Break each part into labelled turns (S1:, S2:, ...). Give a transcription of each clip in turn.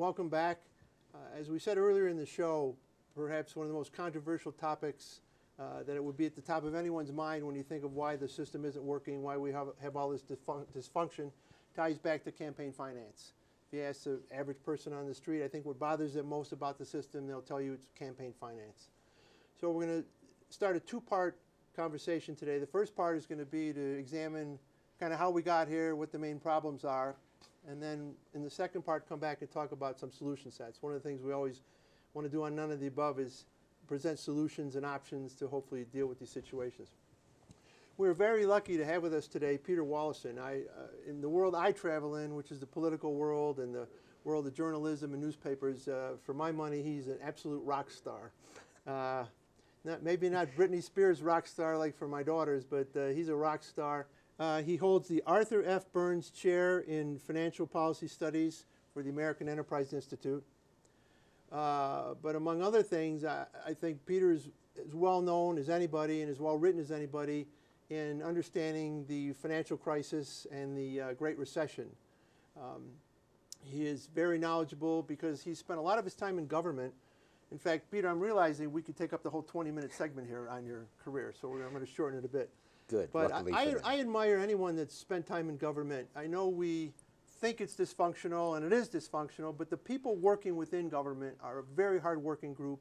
S1: welcome back. As we said earlier in the show, perhaps one of the most controversial topics that it would be at the top of anyone's mind when you think of why the system isn't working, why we have all this dysfunction, ties back to campaign finance. If you ask the average person on the street, I think what bothers them most about the system, they'll tell you it's campaign finance. So we're going to start a two-part conversation today. The first part is going to be to examine kind of how we got here, what the main problems are, and then in the second part come back and talk about some solution sets. One of the things we always want to do on None of the Above is present solutions and options to hopefully deal with these situations. We're very lucky to have with us today Peter Wallison. In the world I travel in, which is the political world and the world of journalism and newspapers, for my money, he's an absolute rock star. Maybe not Britney Spears rock star like for my daughters, but he's a rock star. He holds the Arthur F. Burns Chair in Financial Policy Studies for the American Enterprise Institute. But among other things, I think Peter is as well known as anybody and as well written as anybody in understanding the financial crisis and the Great Recession. He is very knowledgeable because he spent a lot of his time in government. In fact, Peter, I'm realizing we could take up the whole 20-minute segment here on your career, so I'm going to shorten it a bit.
S2: Good.
S1: But I admire anyone that's spent time in government. I know we think it's dysfunctional, and it is dysfunctional, but the people working within government are a very hard-working group,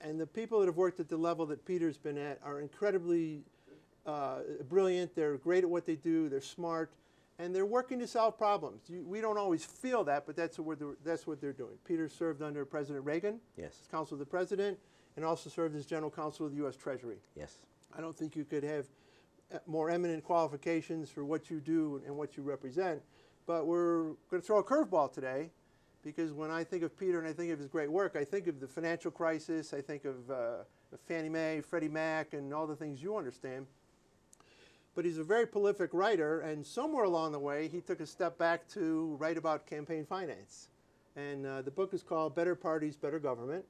S1: and the people that have worked at the level that Peter's been at are incredibly brilliant. They're great at what they do. They're smart, and they're working to solve problems. We don't always feel that, but that's what they're doing. Peter served under President Reagan,
S2: yes,
S1: as Counsel of the President, and also served as General Counsel of the U.S. Treasury.
S2: Yes.
S1: I don't think you could have more eminent qualifications for what you do and what you represent. But we're going to throw a curveball today, because when I think of Peter and I think of his great work, I think of the financial crisis, I think of Fannie Mae, Freddie Mac, and all the things you understand. But he's a very prolific writer, and somewhere along the way, he took a step back to write about campaign finance. And the book is called Better Parties, Better Government.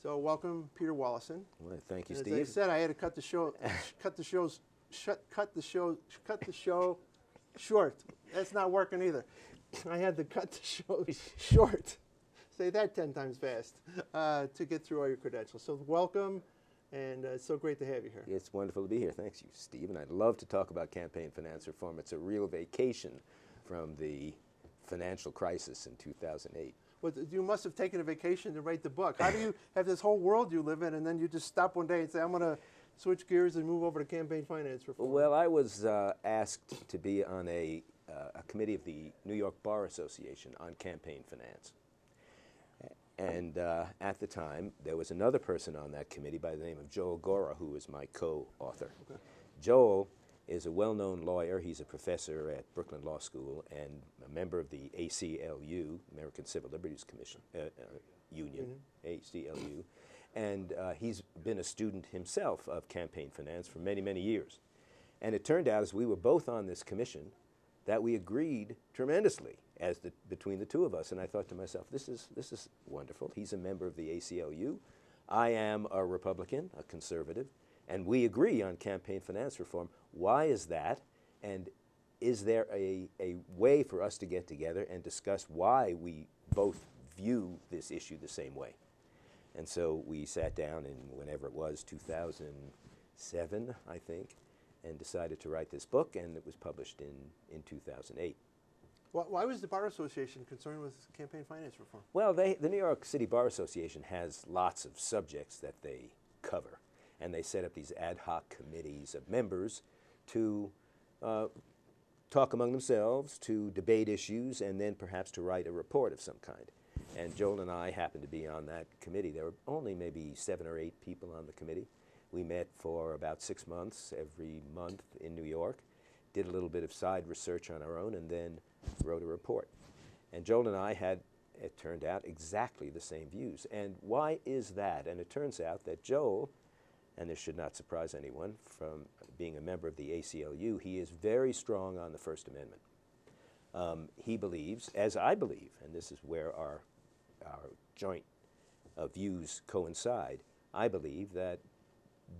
S1: So welcome, Peter Wallison.
S2: Well, thank you,
S1: and
S2: Steve.
S1: As I said, I had to cut the show short. That's not working either. I had to cut the show short. Say that 10 times fast to get through all your credentials. So welcome, and it's so great to have you here.
S2: It's wonderful to be here. Thanks you, Steve. And I'd love to talk about campaign finance reform. It's a real vacation from the financial crisis in 2008.
S1: Well, you must have taken a vacation to write the book. How do you have this whole world you live in, and then you just stop one day and say, I'm going to switch gears and move over to campaign finance reform?
S2: Well, I was asked to be on a committee of the New York Bar Association on campaign finance. And at the time, there was another person on that committee by the name of Joel Gora, who was my co-author. Okay. Joel is a well-known lawyer. He's a professor at Brooklyn Law School and a member of the ACLU, American Civil Liberties Commission, Union, ACLU. And he's been a student himself of campaign finance for many, many years. And it turned out, as we were both on this commission, that we agreed tremendously between the two of us. And I thought to myself, this is wonderful. He's a member of the ACLU. I am a Republican, a conservative, and we agree on campaign finance reform. Why is that? And is there a way for us to get together and discuss why we both view this issue the same way? And so we sat down in whenever it was, 2007, I think, and decided to write this book, and it was published in 2008.
S1: Why was the Bar Association concerned with campaign finance reform?
S2: Well, the New York City Bar Association has lots of subjects that they cover, and they set up these ad hoc committees of members to talk among themselves, to debate issues, and then perhaps to write a report of some kind. And Joel and I happened to be on that committee. There were only maybe 7 or 8 people on the committee. We met for about 6 months every month in New York, did a little bit of side research on our own, and then wrote a report. And Joel and I had, it turned out, exactly the same views. And why is that? And it turns out that Joel, and this should not surprise anyone from being a member of the ACLU, he is very strong on the First Amendment. He believes, as I believe, and this is where our joint views coincide, I believe that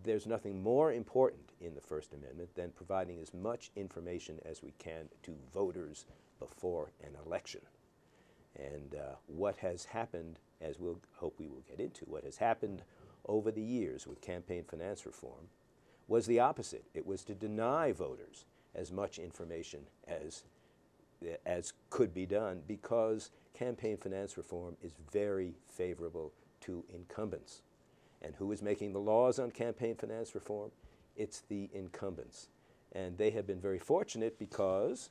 S2: there's nothing more important in the First Amendment than providing as much information as we can to voters before an election. And what has happened, as we'll hope we will get into, what has happened over the years with campaign finance reform was the opposite. It was to deny voters as much information as could be done, because campaign finance reform is very favorable to incumbents. And who is making the laws on campaign finance reform? It's the incumbents. And they have been very fortunate because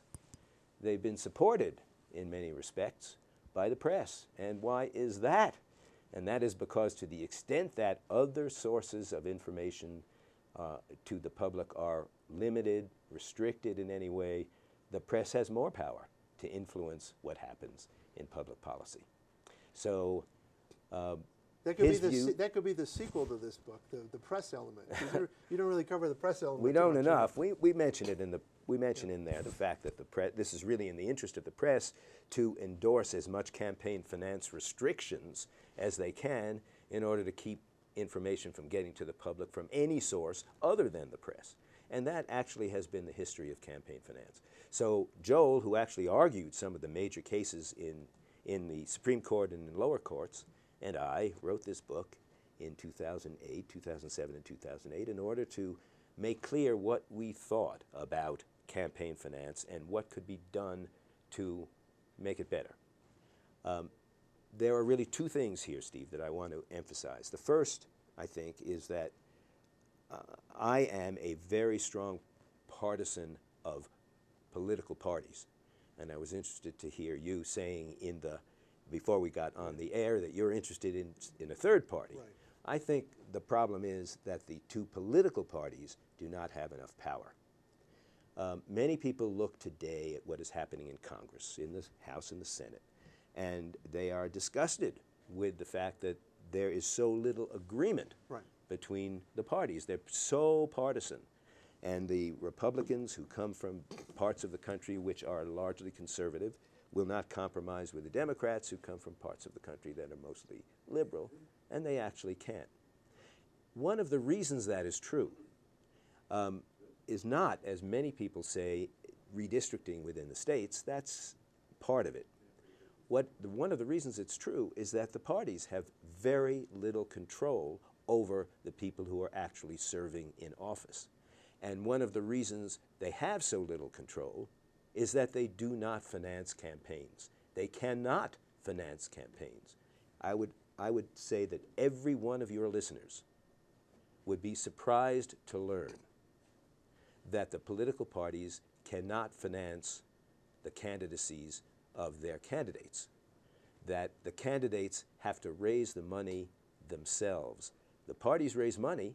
S2: they've been supported in many respects by the press. And why is that? And that is because, to the extent that other sources of information to the public are limited, restricted in any way, the press has more power to influence what happens in public policy. So
S1: that could be the sequel to this book, the press element. You don't really cover the press element.
S2: We don't enough. We mention it in there the fact that the press. This is really in the interest of the press to endorse as much campaign finance restrictions as they can in order to keep information from getting to the public from any source other than the press. And that actually has been the history of campaign finance. So Joel, who actually argued some of the major cases in the Supreme Court and in lower courts, and I wrote this book in 2008, 2007, and 2008 in order to make clear what we thought about campaign finance and what could be done to make it better. There are really two things here, Steve, that I want to emphasize. The first, I think, is that I am a very strong partisan of political parties. And I was interested to hear you saying before we got on the air that you're interested in a third party.
S1: Right.
S2: I think the problem is that the two political parties do not have enough power. Many people look today at what is happening in Congress, in the House and the Senate, and they are disgusted with the fact that there is so little agreement between the parties. They're so partisan. And the Republicans who come from parts of the country which are largely conservative will not compromise with the Democrats who come from parts of the country that are mostly liberal, and they actually can't. One of the reasons that is true is not, as many people say, redistricting within the states. That's part of it. One of the reasons it's true is that the parties have very little control over the people who are actually serving in office. And one of the reasons they have so little control is that they do not finance campaigns. They cannot finance campaigns. I would say that every one of your listeners would be surprised to learn that the political parties cannot finance the candidacies of their candidates, that the candidates have to raise the money themselves. The parties raise money,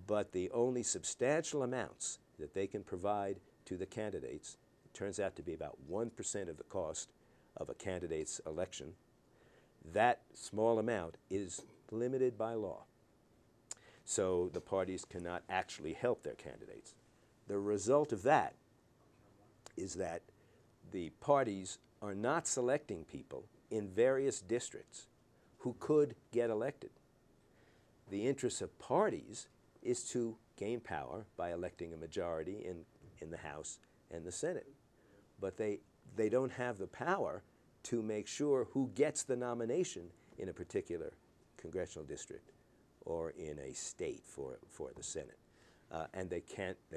S2: but the only substantial amounts that they can provide to the candidates, it turns out to be about 1% of the cost of a candidate's election. That small amount is limited by law. So the parties cannot actually help their candidates. The result of that is that the parties are not selecting people in various districts who could get elected. The interest of parties is to gain power by electing a majority in the House and the Senate. But they don't have the power to make sure who gets the nomination in a particular congressional district or in a state for the Senate. And they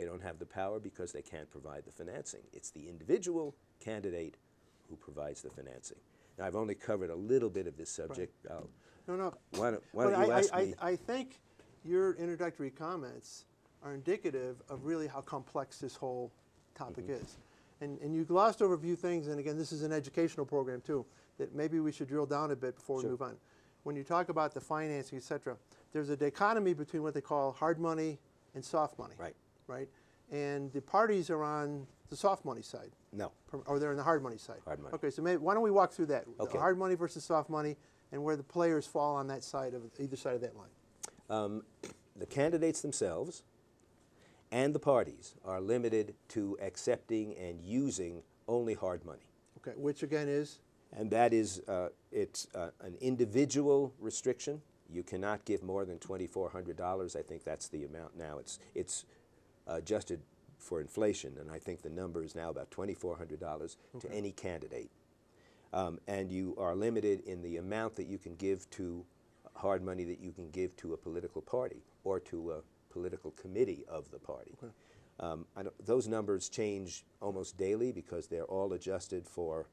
S2: don't have the power because they can't provide the financing. It's the individual candidate who provides the financing. Now, I've only covered a little bit of this subject.
S1: Right. No.
S2: Why don't you ask me?
S1: I think your introductory comments are indicative of really how complex this whole topic is. And you glossed over a few things, and again, this is an educational program too, that maybe we should drill down a bit before we move on. When you talk about the financing, et cetera, there's a dichotomy between what they call hard money and soft money. Right? And the parties are on the soft money side.
S2: No.
S1: Or they're on the hard money side.
S2: Hard money.
S1: Okay, so why don't we walk through that?
S2: Okay.
S1: The hard money versus soft money, and where the players fall on that side of either side of that line.
S2: The candidates themselves and the parties are limited to accepting and using only hard money.
S1: Okay, which again is?
S2: And that is, it's an individual restriction. You cannot give more than $2,400. I think that's the amount now. It's adjusted for inflation, and I think the number is now about $2,400 to any candidate. And you are limited in the amount that you can give to hard money that you can give to a political party or to a political committee of the party. Okay. Those numbers change almost daily because they're all adjusted for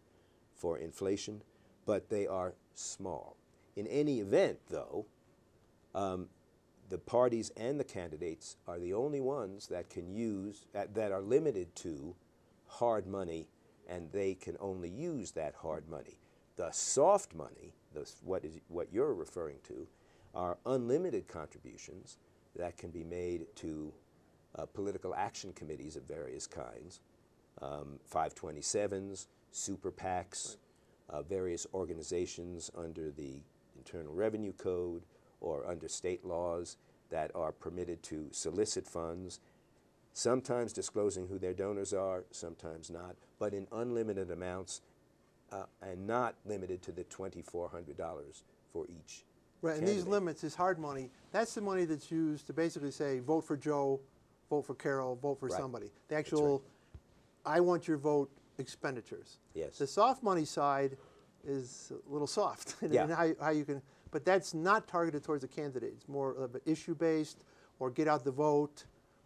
S2: inflation, but they are small. In any event, though, the parties and the candidates are the only ones that can use, that are limited to hard money, and they can only use that hard money. The soft money, what you're referring to, are unlimited contributions that can be made to political action committees of various kinds, 527s, super PACs, various organizations under the Internal Revenue Code or under state laws that are permitted to solicit funds, sometimes disclosing who their donors are, sometimes not, but in unlimited amounts and not limited to the $2,400 for each.
S1: Right, and these limits, this hard money, that's the money that's used to basically say, vote for Joe, vote for Carol, vote for somebody. The actual, I want your vote expenditures.
S2: Yes.
S1: The soft money side is a little soft in how you can, but that's not targeted towards the candidate. It's more of an issue-based or get out the vote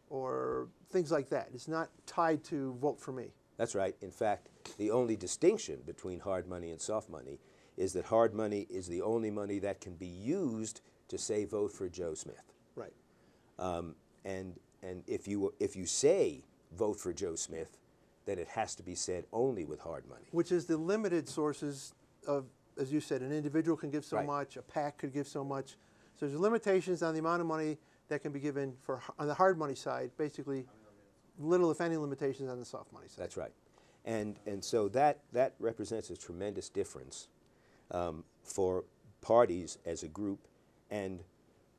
S1: or things like that. It's not tied to vote for me.
S2: That's right. In fact, the only distinction between hard money and soft money is that hard money is the only money that can be used to say vote for Joe Smith.
S1: Right.
S2: And if you say vote for Joe Smith, then it has to be said only with hard money.
S1: Which is the limited sources of, as you said, an individual can give so much, a PAC could give so much. So there's limitations on the amount of money that can be given for on the hard money side, basically little, if any, limitations on the soft money side.
S2: That's right. And so that represents a tremendous difference for parties as a group and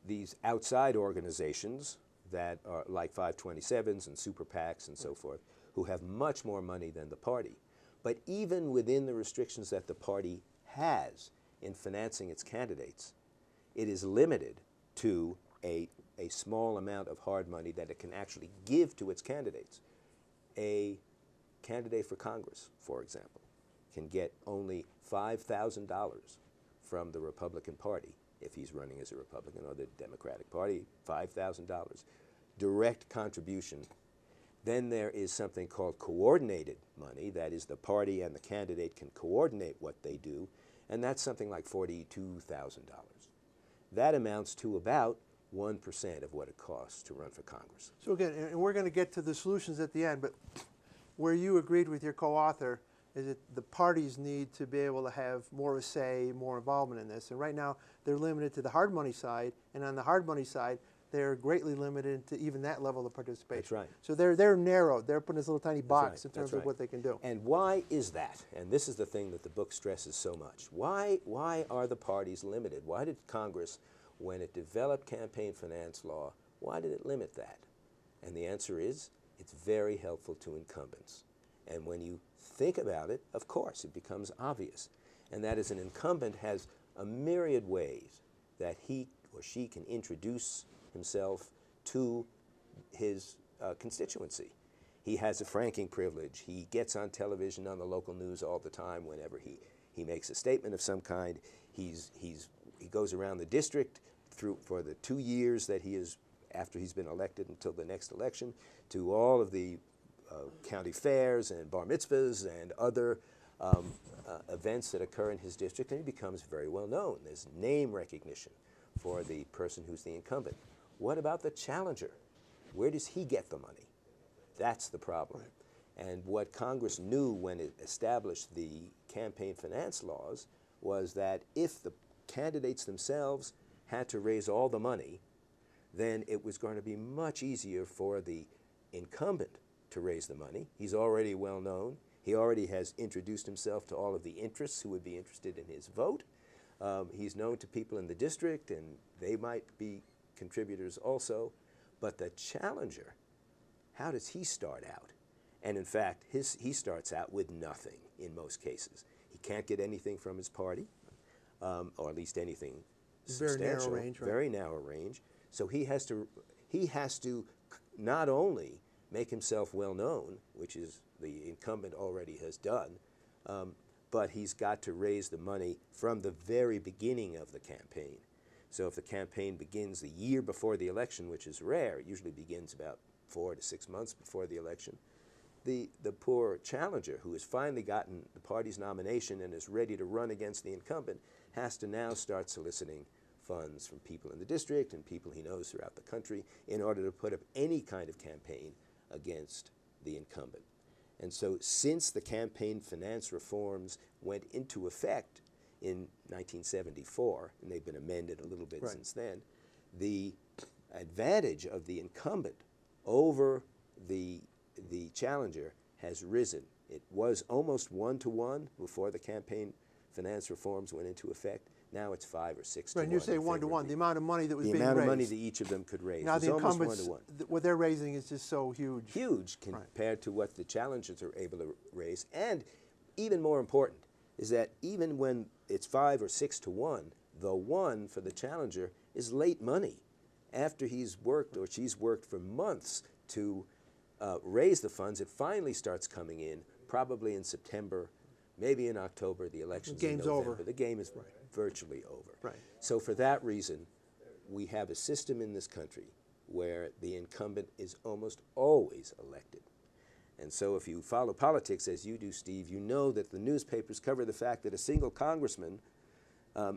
S2: these outside organizations that are like 527s and super PACs and so forth, who have much more money than the party. But even within the restrictions that the party has in financing its candidates, it is limited to a small amount of hard money that it can actually give to its candidates. A candidate for Congress, for example, can get only $5,000 from the Republican Party if he's running as a Republican, or the Democratic Party, $5,000. Direct contribution. Then there is something called coordinated money. That is, the party and the candidate can coordinate what they do, and that's something like $42,000. That amounts to about 1% of what it costs to run for Congress.
S1: So again, and we're going to get to the solutions at the end, but where you agreed with your co-author is that the parties need to be able to have more of a say, more involvement in this. And right now, they're limited to the hard money side, and on the hard money side, they're greatly limited to even that level of participation.
S2: That's right.
S1: So they're narrowed. They're put in this little tiny box in terms of what they can do.
S2: And why is that? And this is the thing that the book stresses so much. Why are the parties limited? Why did Congress, when it developed campaign finance law, why did it limit that? And the answer is, it's very helpful to incumbents. And when you think about it, of course, it becomes obvious. And that is, an incumbent has a myriad ways that he or she can introduce himself to his constituency. He has a franking privilege. He gets on television, on the local news all the time whenever he makes a statement of some kind. He goes around the district for the 2 years that he is, after he's been elected until the next election, to all of the county fairs and bar mitzvahs and other events that occur in his district, and he becomes very well known. There's name recognition for the person who's the incumbent. What about the challenger? Where does he get the money? That's the problem. Right. And what Congress knew when it established the campaign finance laws was that if the candidates themselves had to raise all the money, then it was going to be much easier for the incumbent to raise the money. He's already well known. He already has introduced himself to all of the interests who would be interested in his vote. He's known to people in the district, and they might be contributors also. But the challenger, how does he start out? And in fact, he starts out with nothing in most cases. He can't get anything from his party, or at least anything substantial.
S1: Very narrow range, right?
S2: Very narrow range. So he has to not only make himself well known, which is the incumbent already has done, but he's got to raise the money from the very beginning of the campaign. So if the campaign begins the year before the election, which is rare, it usually begins about 4 to 6 months before the election, the poor challenger who has finally gotten the party's nomination and is ready to run against the incumbent has to now start soliciting funds from people in the district and people he knows throughout the country in order to put up any kind of campaign against the incumbent. And so since the campaign finance reforms went into effect in 1974, and they've been amended a little bit
S1: Right.
S2: since then, the advantage of the incumbent over the challenger has risen. It was almost 1-to-1 before the campaign finance reforms went into effect. Now it's 5 or 6 to 1.
S1: Right, and you say
S2: in favor of
S1: 1-to-1, the amount of money that was being
S2: the
S1: raised.
S2: amount of money that each of them could raise
S1: Now
S2: is
S1: the
S2: almost
S1: incumbents,
S2: 1-to-1.
S1: what they're raising is just so huge.
S2: Huge compared to what the challengers are able to raise. And even more important is that even when it's 5 or 6 to 1, the 1 for the challenger is late money. After he's worked or she's worked for months to raise the funds, it finally starts coming in, probably in September, maybe in October. The election's in
S1: game's
S2: November.
S1: over.
S2: The game is virtually over.
S1: Right.
S2: So for that reason, we have a system in this country where the incumbent is almost always elected. And so if you follow politics as you do, Steve, you know that the newspapers cover the fact that a single congressman,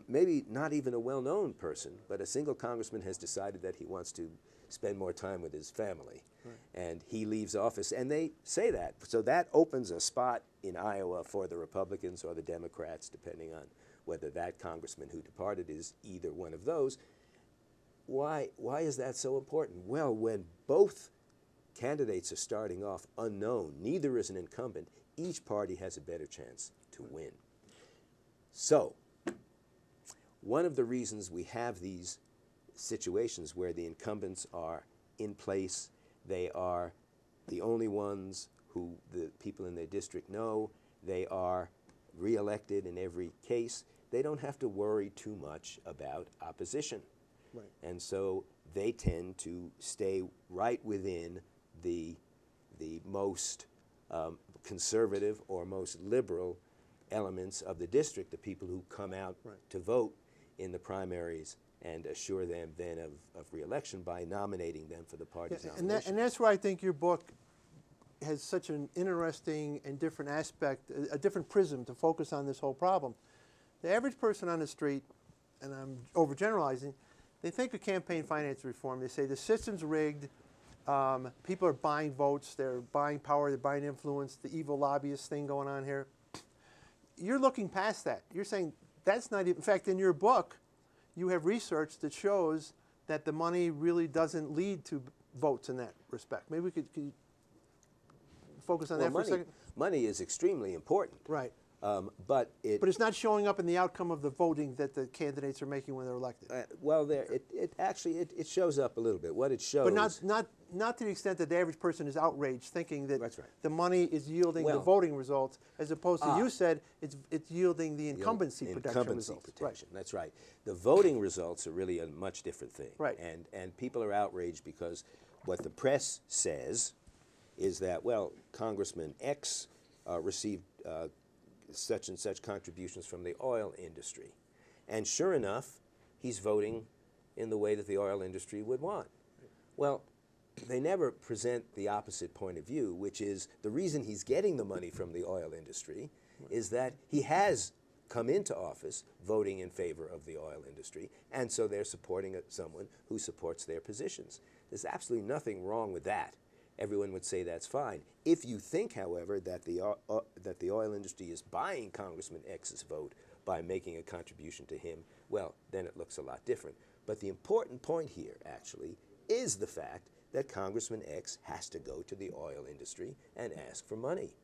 S2: maybe not even a well-known person, but a single congressman has decided that he wants to spend more time with his family. Right. And he leaves office, and they say that. So that opens a spot in Iowa for the Republicans or the Democrats, depending on whether that congressman who departed is either one of those. Why is that so important? Well, when both candidates are starting off unknown, neither is an incumbent, each party has a better chance to win. So, one of the reasons we have these situations where the incumbents are in place, they are the only ones who the people in their district know, they are re-elected in every case, they don't have to worry too much about opposition.
S1: Right.
S2: And so they tend to stay right within the most conservative or most liberal elements of the district, the people who come out
S1: Right.
S2: to vote in the primaries and assure them then of re-election by nominating them for the party's nomination.
S1: And that's where I think your book has such an interesting and different aspect, a different prism to focus on this whole problem. The average person on the street, and I'm overgeneralizing, they think of campaign finance reform. They say the system's rigged, people are buying votes, they're buying power, they're buying influence, the evil lobbyist thing going on here. You're looking past that. You're saying that's not even, in fact, in your book, you have research that shows that the money really doesn't lead to votes in that respect. Maybe we could focus on that for a second?
S2: Money is extremely important.
S1: Right.
S2: But
S1: it's not showing up in the outcome of the voting that the candidates are making when they're elected.
S2: Well, it actually shows up a little bit. What it shows,
S1: but not to the extent that the average person is outraged, thinking that
S2: That's right.
S1: the money is yielding the voting results, as opposed to you said it's yielding the incumbency protection results.
S2: Protection. Right. That's right. The voting results are really a much different thing.
S1: Right.
S2: And people are outraged because what the press says is that, well, Congressman X received such and such contributions from the oil industry. And sure enough, he's voting in the way that the oil industry would want. Well, they never present the opposite point of view, which is the reason he's getting the money from the oil industry is that he has come into office voting in favor of the oil industry, and so they're supporting someone who supports their positions. There's absolutely nothing wrong with that. Everyone would say that's fine. If you think, however, that the oil industry is buying Congressman X's vote by making a contribution to him, well, then it looks a lot different. But the important point here, actually, is the fact that Congressman X has to go to the oil industry and ask for money.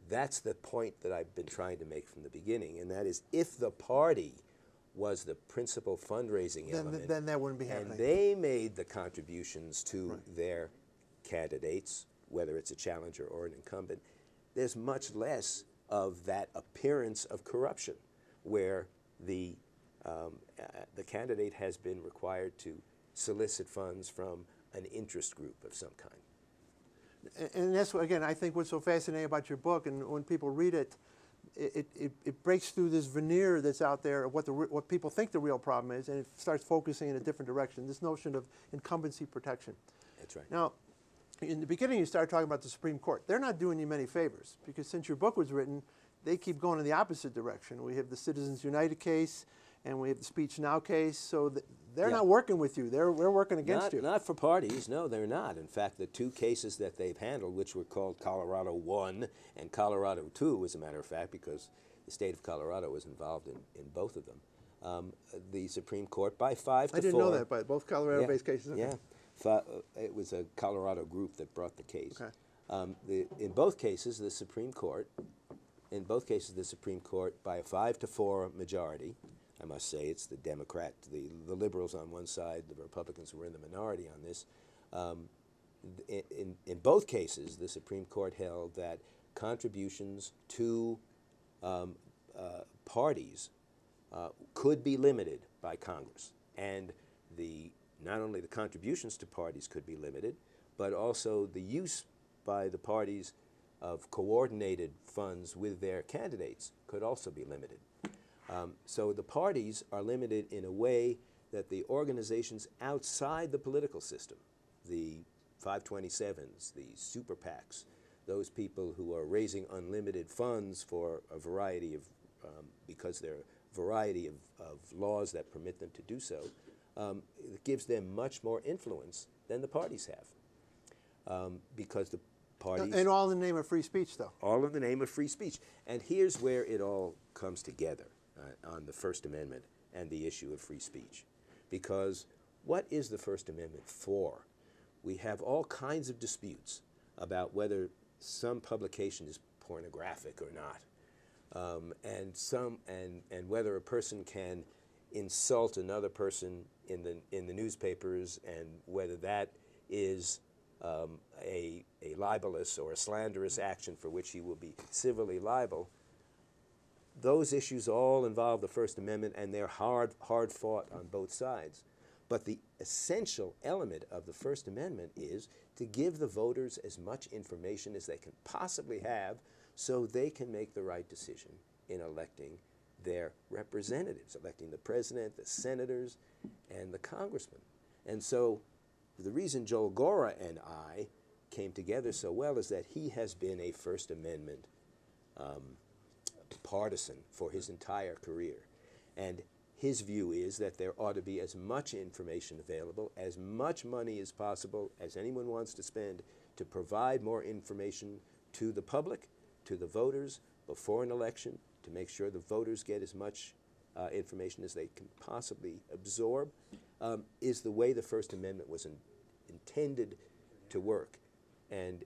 S2: That's the point that I've been trying to make from the beginning, and that is if the party was the principal fundraising element,
S1: then that wouldn't be happening.
S2: And they made the contributions to their candidates, whether it's a challenger or an incumbent, there's much less of that appearance of corruption where the candidate has been required to solicit funds from an interest group of some kind.
S1: And that's, again, I think what's so fascinating about your book, and when people read it, it breaks through this veneer that's out there of what people think the real problem is, and it starts focusing in a different direction. This notion of incumbency protection.
S2: That's right.
S1: Now, in the beginning, you started talking about the Supreme Court. They're not doing you many favors, because since your book was written, they keep going in the opposite direction. We have the Citizens United case, and we have the Speech Now case. So they're not working with you. They're working against you.
S2: Not for parties. No, they're not. In fact, the two cases that they've handled, which were called Colorado 1 and Colorado 2, as a matter of fact, because the state of Colorado was involved in both of them, the Supreme Court, by 5 to 4.
S1: I didn't know that, but both Colorado-based cases. Okay.
S2: Yeah. It was a Colorado group that brought the case.
S1: Okay.
S2: In both cases, the Supreme Court, by a 5 to 4 majority, I must say it's the the liberals on one side, the Republicans were in the minority on this. In both cases, the Supreme Court held that contributions to parties could be limited by Congress, and not only the contributions to parties could be limited, but also the use by the parties of coordinated funds with their candidates could also be limited. So the parties are limited in a way that the organizations outside the political system, the 527s, the super PACs, those people who are raising unlimited funds for a variety of, because there are a variety of laws that permit them to do so, it gives them much more influence than the parties have. Because the parties...
S1: And all in the name of free speech, though.
S2: All in the name of free speech. And here's where it all comes together on the First Amendment and the issue of free speech. Because what is the First Amendment for? We have all kinds of disputes about whether some publication is pornographic or not, and whether a person can insult another person in the newspapers, and whether that is a libelous or a slanderous action for which he will be civilly liable. Those issues all involve the First Amendment, and they're hard fought on both sides. But the essential element of the First Amendment is to give the voters as much information as they can possibly have so they can make the right decision in electing their representatives, electing the president, the senators, and the congressmen. And so the reason Joel Gora and I came together so well is that he has been a First Amendment partisan for his entire career. And his view is that there ought to be as much information available, as much money as possible, as anyone wants to spend, to provide more information to the public, to the voters, before an election, to make sure the voters get as much information as they can possibly absorb, is the way the First Amendment was intended to work. And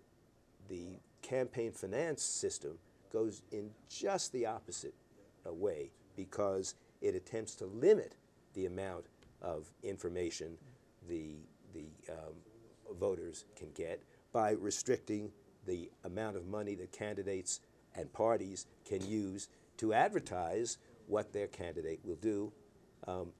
S2: the campaign finance system goes in just the opposite way, because it attempts to limit the amount of information the voters can get by restricting the amount of money that candidates and parties can use to advertise what their candidate will do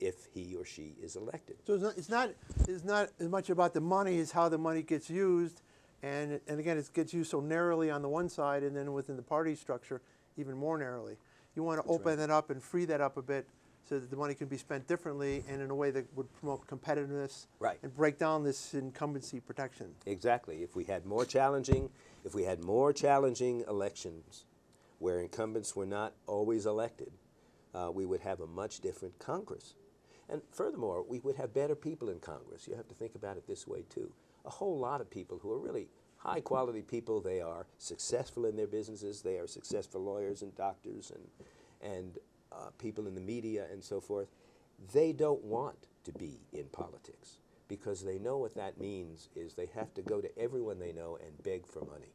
S2: if he or she is elected.
S1: So it's not as much about the money as how the money gets used, and again, it gets used so narrowly on the one side, and then within the party structure, even more narrowly. You want to open that up and free that up a bit so that the money can be spent differently and in a way that would promote competitiveness and break down this incumbency protection.
S2: Exactly. If we had more challenging elections where incumbents were not always elected, we would have a much different Congress. And furthermore, we would have better people in Congress. You have to think about it this way, too. A whole lot of people who are really high-quality people. They are successful in their businesses. They are successful lawyers and doctors and people in the media and so forth. They don't want to be in politics because they know what that means is they have to go to everyone they know and beg for money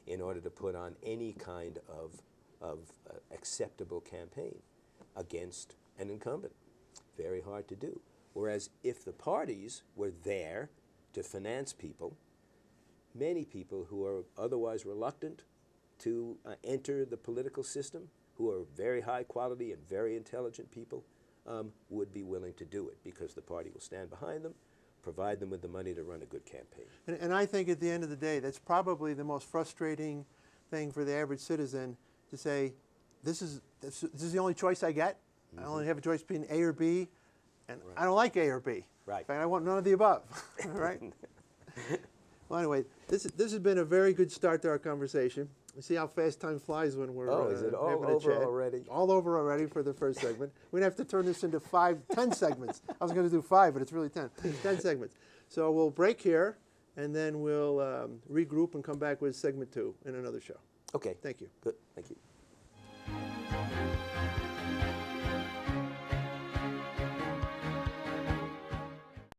S2: in order to put on any kind of acceptable campaign against an incumbent. Very hard to do. Whereas if the parties were there to finance people, many people who are otherwise reluctant to enter the political system, who are very high quality and very intelligent people, would be willing to do it because the party will stand behind them, provide them with the money to run a good campaign.
S1: And I think at the end of the day, that's probably the most frustrating thing for the average citizen to say, this is the only choice I get. I only have a choice between A or B, and
S2: Right.
S1: I don't like A or B.
S2: Right.
S1: In fact, I want none of the above. All right. Well, anyway, this has been a very good start to our conversation. You see how fast time flies when we're
S2: Is it all
S1: having a
S2: over
S1: chat.
S2: already?
S1: All over already for the first segment. We're going to have to turn this into 10 segments. I was going to do 5, but it's really 10. 10 segments. So we'll break here, and then we'll regroup and come back with segment 2 in another show.
S2: Okay.
S1: Thank you.
S2: Good. Thank you.